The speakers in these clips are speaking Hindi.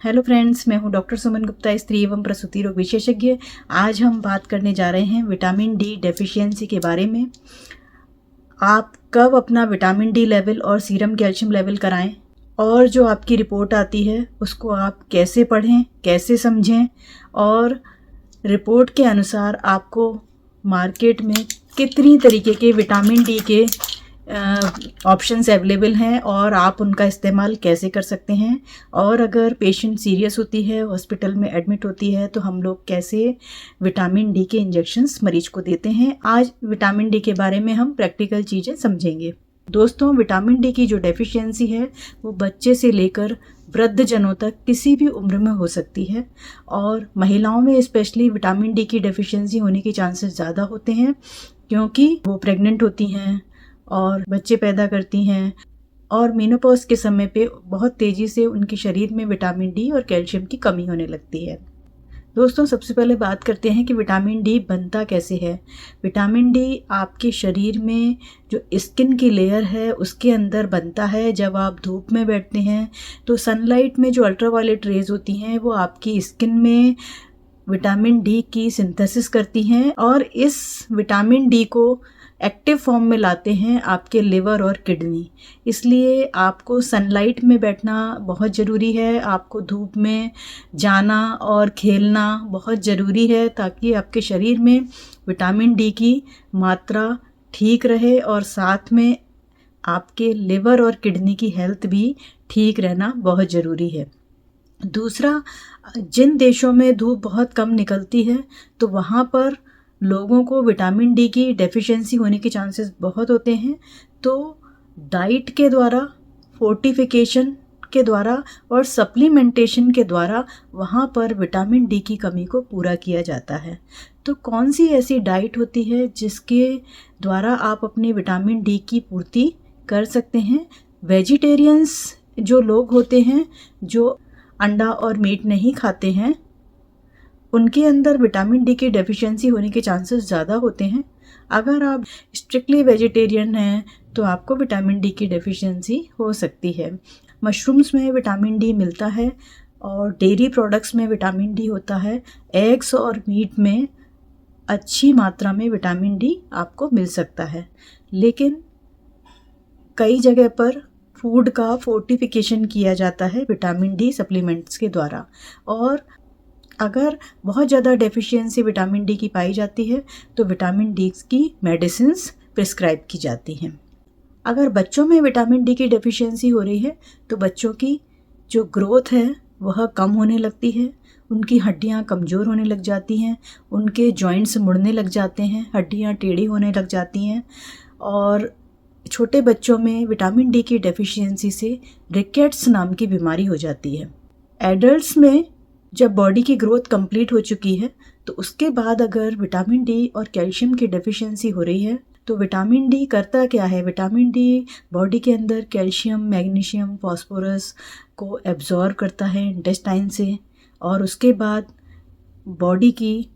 हेलो फ्रेंड्स, मैं हूं डॉक्टर सुमन गुप्ता, स्त्री एवं प्रसूति रोग विशेषज्ञ। आज हम बात करने जा रहे हैं विटामिन डी डेफिशिएंसी के बारे में। आप कब अपना विटामिन डी लेवल और सीरम कैल्शियम लेवल कराएं और जो आपकी रिपोर्ट आती है उसको आप कैसे पढ़ें, कैसे समझें और रिपोर्ट के अनुसार आपको मार्केट में कितनी तरीके के विटामिन डी के ऑप्शंस अवेलेबल हैं और आप उनका इस्तेमाल कैसे कर सकते हैं। और अगर पेशेंट सीरियस होती है, हॉस्पिटल में एडमिट होती है, तो हम लोग कैसे विटामिन डी के इंजेक्शंस मरीज को देते हैं। आज विटामिन डी के बारे में हम प्रैक्टिकल चीज़ें समझेंगे। दोस्तों, विटामिन डी की जो डेफिशिएंसी है वो बच्चे से लेकर वृद्ध जनों तक किसी भी उम्र में हो सकती है और महिलाओं में स्पेशली विटामिन डी की डेफिशिएंसी होने के चांसेस ज़्यादा होते हैं क्योंकि वो प्रेग्नेंट होती हैं और बच्चे पैदा करती हैं और मेनोपॉज के समय पे बहुत तेज़ी से उनके शरीर में विटामिन डी और कैल्शियम की कमी होने लगती है। दोस्तों, सबसे पहले बात करते हैं कि विटामिन डी बनता कैसे है। विटामिन डी आपके शरीर में जो स्किन की लेयर है उसके अंदर बनता है। जब आप धूप में बैठते हैं तो सनलाइट में जो अल्ट्रावायलेट रेज होती हैं वो आपकी स्किन में विटामिन डी की सिंथेसिस करती हैं और इस विटामिन डी को एक्टिव फॉर्म में लाते हैं आपके लिवर और किडनी। इसलिए आपको सनलाइट में बैठना बहुत ज़रूरी है, आपको धूप में जाना और खेलना बहुत ज़रूरी है ताकि आपके शरीर में विटामिन डी की मात्रा ठीक रहे और साथ में आपके लिवर और किडनी की हेल्थ भी ठीक रहना बहुत ज़रूरी है। दूसरा, जिन देशों में धूप बहुत कम निकलती है तो वहाँ पर लोगों को विटामिन डी की डेफिशिएंसी होने के चांसेस बहुत होते हैं। तो डाइट के द्वारा, फोर्टिफिकेशन के द्वारा और सप्लीमेंटेशन के द्वारा वहाँ पर विटामिन डी की कमी को पूरा किया जाता है। तो कौन सी ऐसी डाइट होती है जिसके द्वारा आप अपने विटामिन डी की पूर्ति कर सकते हैं। वेजिटेरियंस जो लोग होते हैं, जो अंडा और मीट नहीं खाते हैं, उनके अंदर विटामिन डी की डेफिशिएंसी होने के चांसेस ज़्यादा होते हैं। अगर आप स्ट्रिक्टली वेजिटेरियन हैं तो आपको विटामिन डी की डेफिशिएंसी हो सकती है। मशरूम्स में विटामिन डी मिलता है और डेयरी प्रोडक्ट्स में विटामिन डी होता है। एग्स और मीट में अच्छी मात्रा में विटामिन डी आपको मिल सकता है, लेकिन कई जगह पर फूड का फोर्टिफिकेशन किया जाता है विटामिन डी सप्लीमेंट्स के द्वारा। और अगर बहुत ज़्यादा डेफिशिएंसी विटामिन डी की पाई जाती है तो विटामिन डी की मेडिसिन्स प्रिस्क्राइब की जाती हैं। अगर बच्चों में विटामिन डी की डेफिशिएंसी हो रही है तो बच्चों की जो ग्रोथ है वह कम होने लगती है, उनकी हड्डियां कमज़ोर होने लग जाती हैं, उनके जॉइंट्स मुड़ने लग जाते हैं, हड्डियां टेढ़ी होने लग जाती हैं। और छोटे बच्चों में विटामिन डी की डेफिशिएंसी से रिकेट्स नाम की बीमारी हो जाती है। एडल्ट्स में जब बॉडी की ग्रोथ कंप्लीट हो चुकी है तो उसके बाद अगर विटामिन डी और कैल्शियम की डेफिशिएंसी हो रही है तो विटामिन डी करता क्या है। विटामिन डी बॉडी के अंदर कैल्शियम, मैग्नीशियम, फास्फोरस को एब्जॉर्ब करता है इंटेस्टाइन से और उसके बाद बॉडी की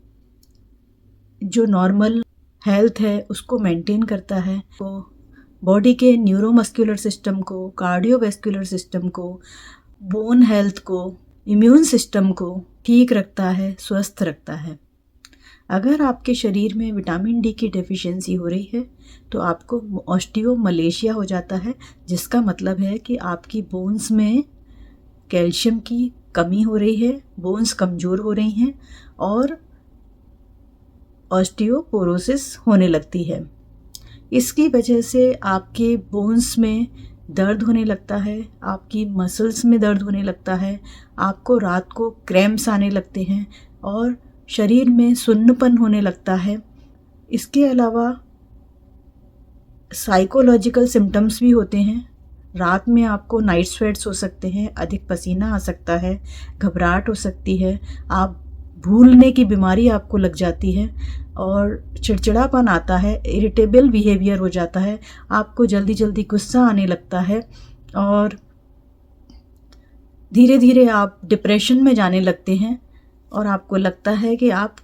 जो नॉर्मल हेल्थ है उसको मेंटेन करता है। तो बॉडी के न्यूरोमस्कुलर सिस्टम को, कार्डियोवैस्कुलर सिस्टम को, बोन हेल्थ को, इम्यून सिस्टम को ठीक रखता है, स्वस्थ रखता है। अगर आपके शरीर में विटामिन डी की डेफिशिएंसी हो रही है तो आपको ऑस्टियोमलेशिया हो जाता है, जिसका मतलब है कि आपकी बोन्स में कैल्शियम की कमी हो रही है, बोन्स कमज़ोर हो रही हैं और ऑस्टियोपोरोसिस होने लगती है। इसकी वजह से आपके बोन्स में दर्द होने लगता है, आपकी मसल्स में दर्द होने लगता है, आपको रात को क्रैम्प्स आने लगते हैं और शरीर में सुन्नपन होने लगता है। इसके अलावा साइकोलॉजिकल सिम्टम्स भी होते हैं। रात में आपको नाइट स्वेट्स हो सकते हैं, अधिक पसीना आ सकता है, घबराहट हो सकती है, आप भूलने की बीमारी आपको लग जाती है और चिड़चिड़ापन आता है, इरिटेबल बिहेवियर हो जाता है, आपको जल्दी जल्दी गुस्सा आने लगता है और धीरे धीरे आप डिप्रेशन में जाने लगते हैं और आपको लगता है कि आप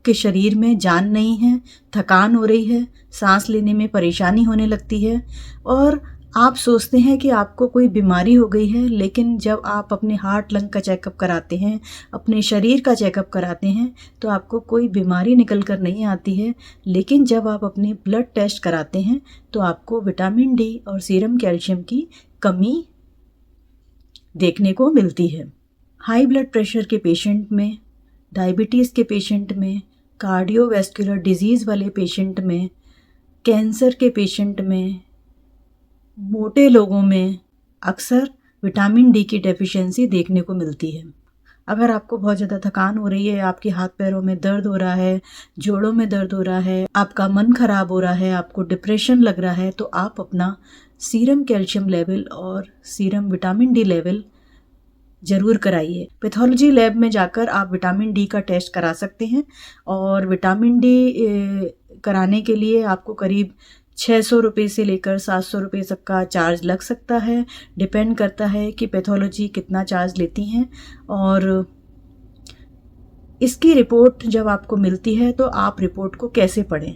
के शरीर में जान नहीं है, थकान हो रही है, सांस लेने में परेशानी होने लगती है और आप सोचते हैं कि आपको कोई बीमारी हो गई है, लेकिन जब आप अपने हार्ट लंग का चेकअप कराते हैं, अपने शरीर का चेकअप कराते हैं, तो आपको कोई बीमारी निकल कर नहीं आती है। लेकिन जब आप अपने ब्लड टेस्ट कराते हैं तो आपको विटामिन डी और सीरम कैल्शियम की कमी देखने को मिलती है। हाई ब्लड प्रेशर के पेशेंट में, डायबिटीज़ के पेशेंट में, कार्डियोवैस्कुलर डिजीज़ वाले पेशेंट में, कैंसर के पेशेंट में, मोटे लोगों में अक्सर विटामिन डी की डेफिशिएंसी देखने को मिलती है। अगर आपको बहुत ज़्यादा थकान हो रही है, आपके हाथ पैरों में दर्द हो रहा है, जोड़ों में दर्द हो रहा है, आपका मन खराब हो रहा है, आपको डिप्रेशन लग रहा है, तो आप अपना सीरम कैल्शियम लेवल और सीरम विटामिन डी लेवल ज़रूर कराइए। पैथोलॉजी लैब में जाकर आप विटामिन डी का टेस्ट करा सकते हैं और विटामिन डी कराने के लिए आपको करीब 600 रुपये से लेकर 700 रुपये तक का चार्ज लग सकता है। डिपेंड करता है कि पैथोलॉजी कितना चार्ज लेती हैं। और इसकी रिपोर्ट जब आपको मिलती है तो आप रिपोर्ट को कैसे पढ़ें।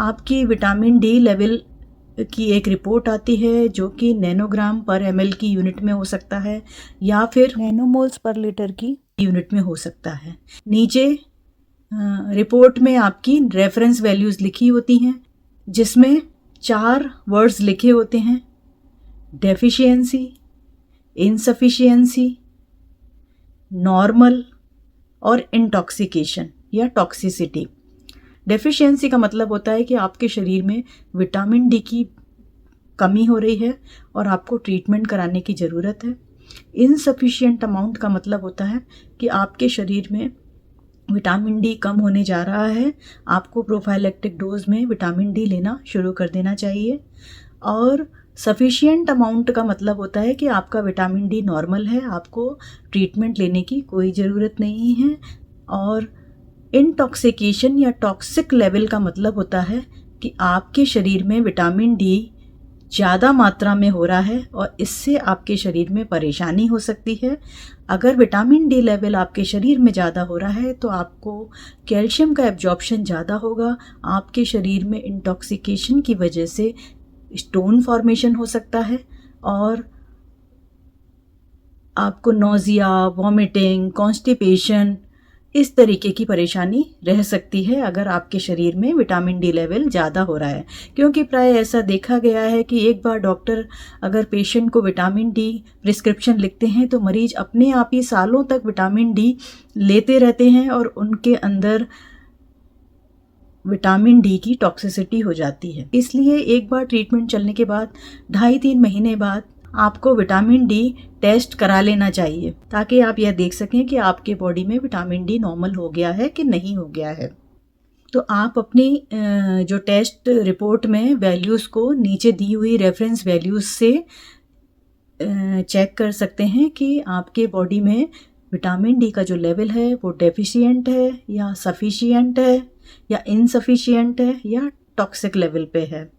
आपकी विटामिन डी लेवल की एक रिपोर्ट आती है जो कि नैनोग्राम पर ml की यूनिट में हो सकता है या फिर नैनोमोल्स पर लीटर की यूनिट में हो सकता है। नीचे रिपोर्ट में आपकी रेफरेंस वैल्यूज़ लिखी होती हैं जिसमें 4 वर्ड्स लिखे होते हैं: डेफिशिएंसी, इनसफिशिएंसी, नॉर्मल और इंटॉक्सिकेशन या टॉक्सिसिटी। डेफिशिएंसी का मतलब होता है कि आपके शरीर में विटामिन डी की कमी हो रही है और आपको ट्रीटमेंट कराने की ज़रूरत है। इनसफिशिएंट अमाउंट का मतलब होता है कि आपके शरीर में विटामिन डी कम होने जा रहा है, आपको प्रोफाइलेक्टिक डोज में विटामिन डी लेना शुरू कर देना चाहिए। और सफिशिएंट अमाउंट का मतलब होता है कि आपका विटामिन डी नॉर्मल है, आपको ट्रीटमेंट लेने की कोई ज़रूरत नहीं है। और इंटॉक्सिकेशन या टॉक्सिक लेवल का मतलब होता है कि आपके शरीर में विटामिन डी ज़्यादा मात्रा में हो रहा है और इससे आपके शरीर में परेशानी हो सकती है। अगर विटामिन डी लेवल आपके शरीर में ज़्यादा हो रहा है तो आपको कैल्शियम का एब्जॉर्प्शन ज़्यादा होगा, आपके शरीर में इंटॉक्सिकेशन की वजह से स्टोन फॉर्मेशन हो सकता है और आपको नोज़िया, वॉमिटिंग, कॉन्स्टिपेशन इस तरीके की परेशानी रह सकती है अगर आपके शरीर में विटामिन डी लेवल ज़्यादा हो रहा है। क्योंकि प्राय ऐसा देखा गया है कि एक बार डॉक्टर अगर पेशेंट को विटामिन डी प्रिस्क्रिप्शन लिखते हैं तो मरीज अपने आप ही सालों तक विटामिन डी लेते रहते हैं और उनके अंदर विटामिन डी की टॉक्सिसिटी हो जाती है। इसलिए एक बार ट्रीटमेंट चलने के बाद 2.5-3 महीने बाद आपको विटामिन डी टेस्ट करा लेना चाहिए ताकि आप यह देख सकें कि आपके बॉडी में विटामिन डी नॉर्मल हो गया है कि नहीं हो गया है। तो आप अपनी जो टेस्ट रिपोर्ट में वैल्यूज़ को नीचे दी हुई रेफरेंस वैल्यूज़ से चेक कर सकते हैं कि आपके बॉडी में विटामिन डी का जो लेवल है वो डेफिशिएंट है या सफिशिएंट है या इनसफिशिएंट है या टॉक्सिक लेवल पे है।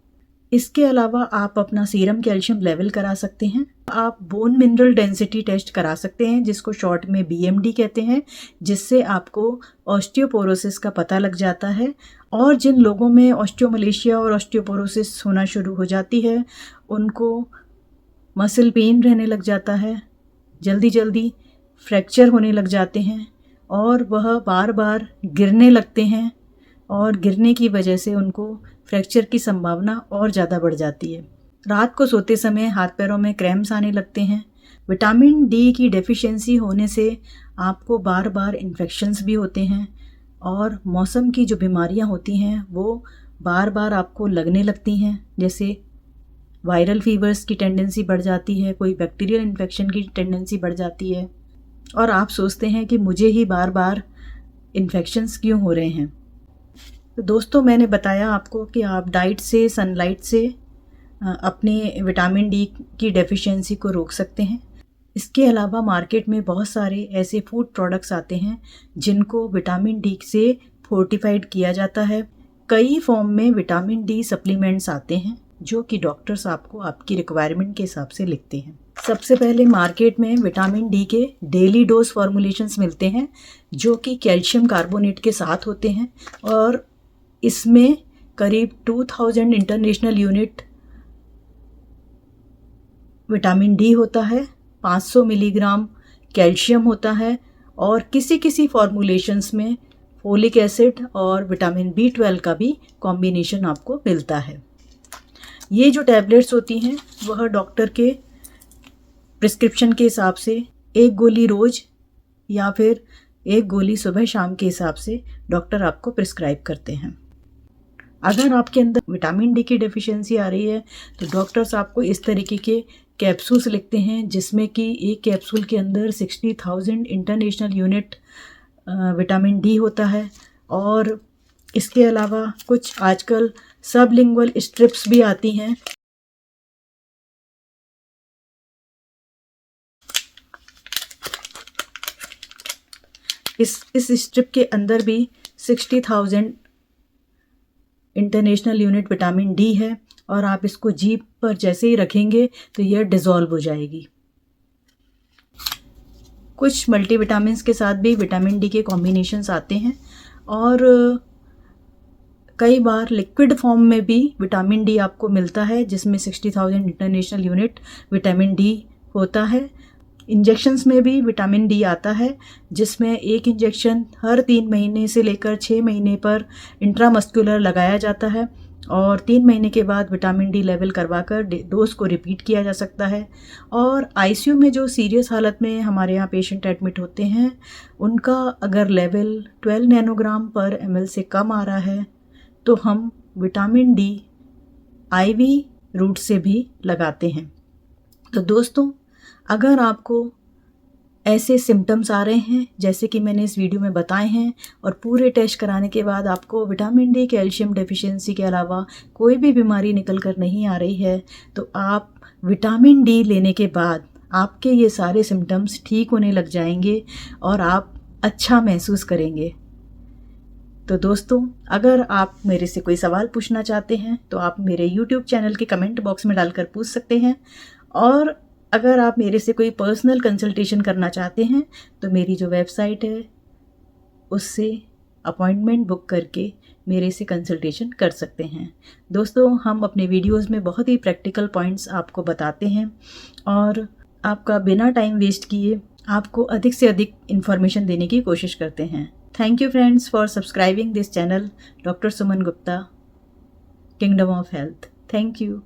इसके अलावा आप अपना सीरम कैल्शियम लेवल करा सकते हैं। आप बोन मिनरल डेंसिटी टेस्ट करा सकते हैं जिसको शॉर्ट में BMD कहते हैं, जिससे आपको ऑस्टियोपोरोसिस का पता लग जाता है। और जिन लोगों में ऑस्टियोमलेशिया और ऑस्टियोपोरोसिस होना शुरू हो जाती है उनको मसल पेन रहने लग जाता है, जल्दी जल्दी फ्रैक्चर होने लग जाते हैं और वह बार बार गिरने लगते हैं और गिरने की वजह से उनको फ्रैक्चर की संभावना और ज़्यादा बढ़ जाती है। रात को सोते समय हाथ पैरों में क्रैम्प्स आने लगते हैं। विटामिन डी की डेफिशिएंसी होने से आपको बार बार इन्फेक्शंस भी होते हैं और मौसम की जो बीमारियां होती हैं वो बार बार आपको लगने लगती हैं, जैसे वायरल फीवर्स की टेंडेंसी बढ़ जाती है, कोई बैक्टीरियल इन्फेक्शन की टेंडेंसी बढ़ जाती है और आप सोचते हैं कि मुझे ही बार बार इन्फेक्शंस क्यों हो रहे हैं। तो दोस्तों, मैंने बताया आपको कि आप डाइट से, सनलाइट से अपने विटामिन डी की डेफिशिएंसी को रोक सकते हैं। इसके अलावा मार्केट में बहुत सारे ऐसे फूड प्रोडक्ट्स आते हैं जिनको विटामिन डी से फोर्टिफाइड किया जाता है। कई फॉर्म में विटामिन डी सप्लीमेंट्स आते हैं जो कि डॉक्टर्स आपको आपकी रिक्वायरमेंट के हिसाब से लिखते हैं। सबसे पहले मार्केट में विटामिन डी के डेली डोज फॉर्मुलेशंस मिलते हैं जो कि कैल्शियम कार्बोनेट के साथ होते हैं और इसमें करीब 2000 इंटरनेशनल यूनिट विटामिन डी होता है, 500 मिलीग्राम कैल्शियम होता है और किसी किसी फॉर्मुलेशंस में फोलिक एसिड और विटामिन B12 का भी कॉम्बिनेशन आपको मिलता है। ये जो टैबलेट्स होती हैं वह डॉक्टर के प्रिस्क्रिप्शन के हिसाब से एक गोली रोज़ या फिर एक गोली सुबह शाम के हिसाब से डॉक्टर आपको प्रिस्क्राइब करते हैं। अगर आपके अंदर विटामिन डी की डेफिशिएंसी आ रही है तो डॉक्टर्स आपको इस तरीके के कैप्सूल्स लिखते हैं जिसमें कि एक कैप्सूल के अंदर 60,000 इंटरनेशनल यूनिट विटामिन डी होता है और इसके अलावा कुछ आजकल सबलिंगुअल स्ट्रिप्स भी आती हैं। इस स्ट्रिप के अंदर भी 60,000 इंटरनेशनल यूनिट विटामिन डी है और आप इसको जीभ पर जैसे ही रखेंगे तो यह डिज़ोल्व हो जाएगी। कुछ मल्टीविटामिन्स के साथ भी विटामिन डी के कॉम्बिनेशंस आते हैं और कई बार लिक्विड फॉर्म में भी विटामिन डी आपको मिलता है जिसमें 60,000 इंटरनेशनल यूनिट विटामिन डी होता है। इंजेक्शन्स में भी विटामिन डी आता है जिसमें एक इंजेक्शन हर 3 महीने से लेकर 6 महीने पर इंट्रामस्कुलर लगाया जाता है और 3 महीने के बाद विटामिन डी लेवल करवाकर डोज को रिपीट किया जा सकता है। और आईसीयू में जो सीरियस हालत में हमारे यहाँ पेशेंट एडमिट होते हैं उनका अगर लेवल 12 नैनोग्राम पर ml से कम आ रहा है तो हम विटामिन डी आईवी रूट से भी लगाते हैं। तो दोस्तों, अगर आपको ऐसे सिम्टम्स आ रहे हैं जैसे कि मैंने इस वीडियो में बताए हैं और पूरे टेस्ट कराने के बाद आपको विटामिन डी कैल्शियम डेफिशिएंसी के अलावा कोई भी बीमारी निकल कर नहीं आ रही है तो आप विटामिन डी लेने के बाद आपके ये सारे सिम्टम्स ठीक होने लग जाएंगे और आप अच्छा महसूस करेंगे। तो दोस्तों, अगर आप मेरे से कोई सवाल पूछना चाहते हैं तो आप मेरे YouTube चैनल के कमेंट बॉक्स में डालकर पूछ सकते हैं और अगर आप मेरे से कोई पर्सनल कंसल्टेशन करना चाहते हैं तो मेरी जो वेबसाइट है उससे अपॉइंटमेंट बुक करके मेरे से कंसल्टेशन कर सकते हैं। दोस्तों, हम अपने वीडियोस में बहुत ही प्रैक्टिकल पॉइंट्स आपको बताते हैं और आपका बिना टाइम वेस्ट किए आपको अधिक से अधिक इन्फॉर्मेशन देने की कोशिश करते हैं। Thank you friends for subscribing this channel doctor Suman Gupta, kingdom of health. Thank you.